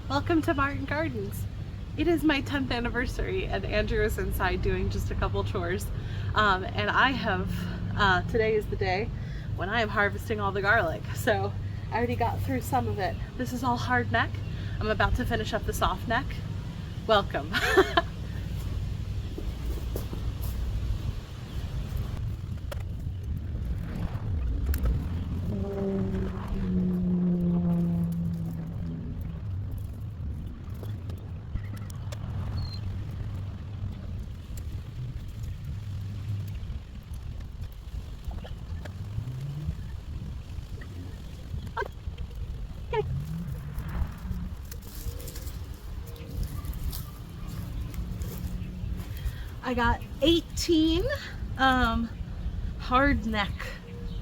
Welcome to Martin Gardens. It is my 10th anniversary and Andrew is inside doing just a couple chores. And I have, today is the day when I am harvesting all the garlic. So I already got through some of it. This is all hard neck. I'm about to finish up the soft neck. Welcome. I got 18 hard neck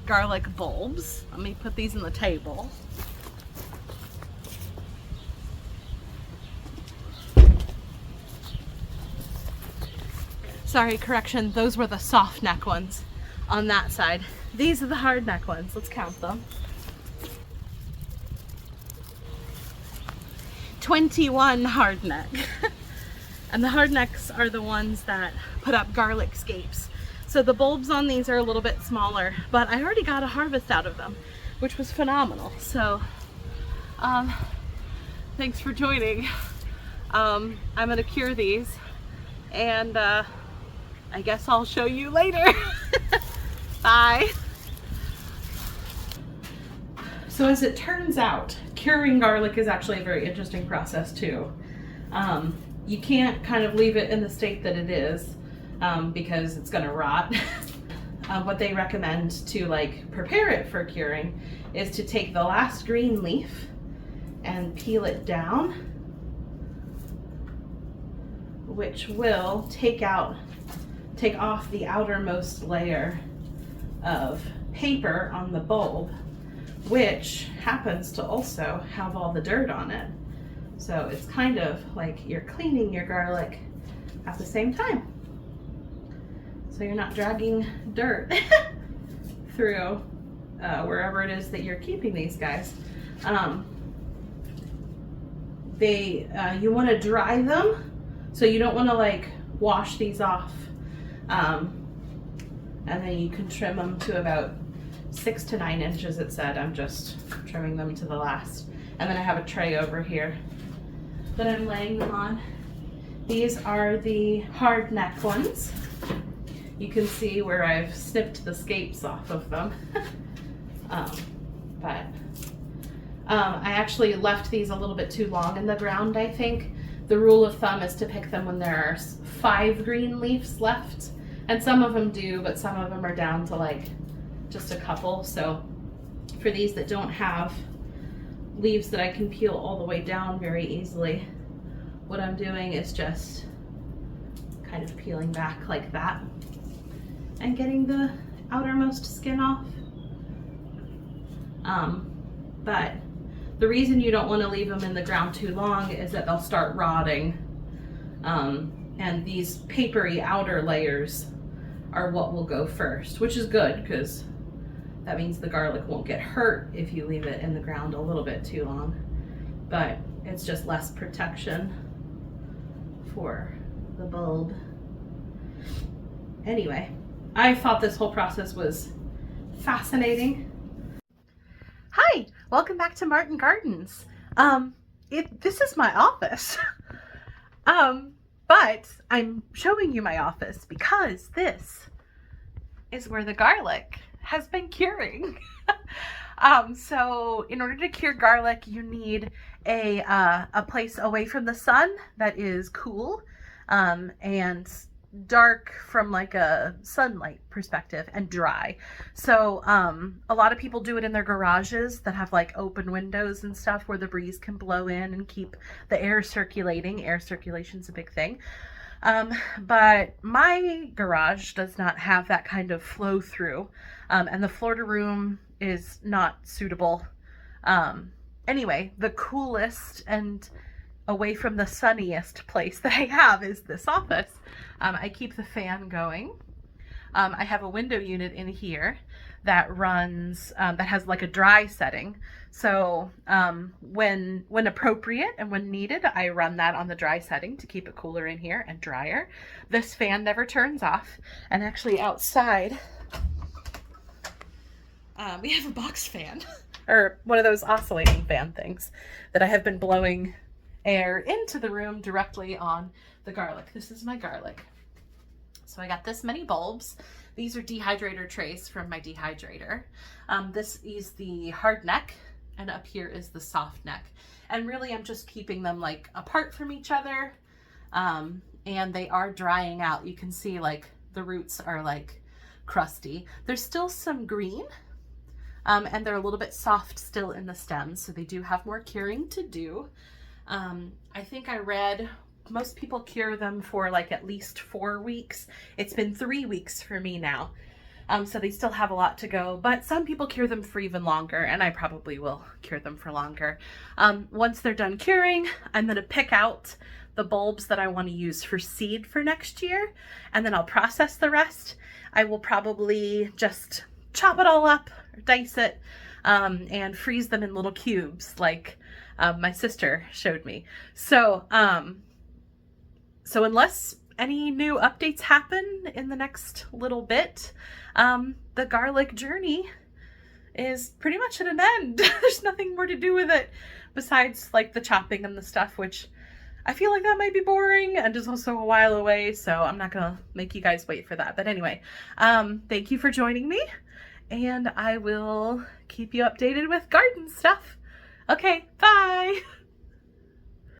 garlic bulbs. Let me put these in the table. Sorry, correction, those were the soft neck ones on that side. These are the hard neck ones. Let's count them. 21 hard neck. And the hard necks are the ones that put up garlic scapes. So the bulbs on these are a little bit smaller, but I already got a harvest out of them, which was phenomenal. So thanks for joining. I'm gonna cure these and I guess I'll show you later. Bye. So as it turns out, curing garlic is actually a very interesting process too. You can't kind of leave it in the state that it is because it's gonna rot. What they recommend to like prepare it for curing is to take the last green leaf and peel it down, which will take off the outermost layer of paper on the bulb, which happens to also have all the dirt on it. So it's kind of like you're cleaning your garlic at the same time. So you're not dragging dirt through wherever it is that you're keeping these guys. You want to dry them, so you don't want to like wash these off. And then you can trim them to about 6 to 9 inches, it said. I'm just trimming them to the last. And then I have a tray over here that I'm laying them on. These are the hard neck ones. You can see where I've snipped the scapes off of them. I actually left these a little bit too long in the ground, I think. The rule of thumb is to pick them when there are 5 green leaves left. And some of them do, but some of them are down to like just a couple. So for these that don't have leaves that I can peel all the way down very easily, what I'm doing is just kind of peeling back like that and getting the outermost skin off. But the reason you don't want to leave them in the ground too long is that they'll start rotting. And these papery outer layers are what will go first, which is good because that means the garlic won't get hurt if you leave it in the ground a little bit too long. But it's just less protection for the bulb. Anyway, I thought this whole process was fascinating. Hi, welcome back to Martin Gardens. This is my office. But I'm showing you my office because this is where the garlic has been curing. So in order to cure garlic, you need a place away from the sun that is cool and dark from like a sunlight perspective and dry. So a lot of people do it in their garages that have like open windows and stuff where the breeze can blow in and keep the air circulating. Air circulation's a big thing. But my garage does not have that kind of flow through, and the Florida room is not suitable. Anyway, the coolest and away from the sunniest place that I have is this office. I keep the fan going. I have a window unit in here that runs, that has like a dry setting. So when appropriate and when needed, I run that on the dry setting to keep it cooler in here and drier. This fan never turns off. And actually outside, we have a box fan or one of those oscillating fan things that I have been blowing air into the room directly on the garlic. This is my garlic. So I got this many bulbs. These are dehydrator trays from my dehydrator. This is the hard neck, and up here is the soft neck. And really I'm just keeping them like apart from each other. And they are drying out. You can see like the roots are like crusty. There's still some green, and they're a little bit soft still in the stems, so they do have more curing to do. I think I read most people cure them for like at least 4 weeks. It's been 3 weeks for me now. So they still have a lot to go, but some people cure them for even longer, and I probably will cure them for longer. Once they're done curing, I'm going to pick out the bulbs that I want to use for seed for next year, and then I'll process the rest. I will probably just chop it all up, or dice it, and freeze them in little cubes like my sister showed me. So unless any new updates happen in the next little bit, the garlic journey is pretty much at an end. There's nothing more to do with it besides like the chopping and the stuff, which I feel like that might be boring and is also a while away, so I'm not gonna make you guys wait for that. But anyway, thank you for joining me, and I will keep you updated with garden stuff. Okay, bye!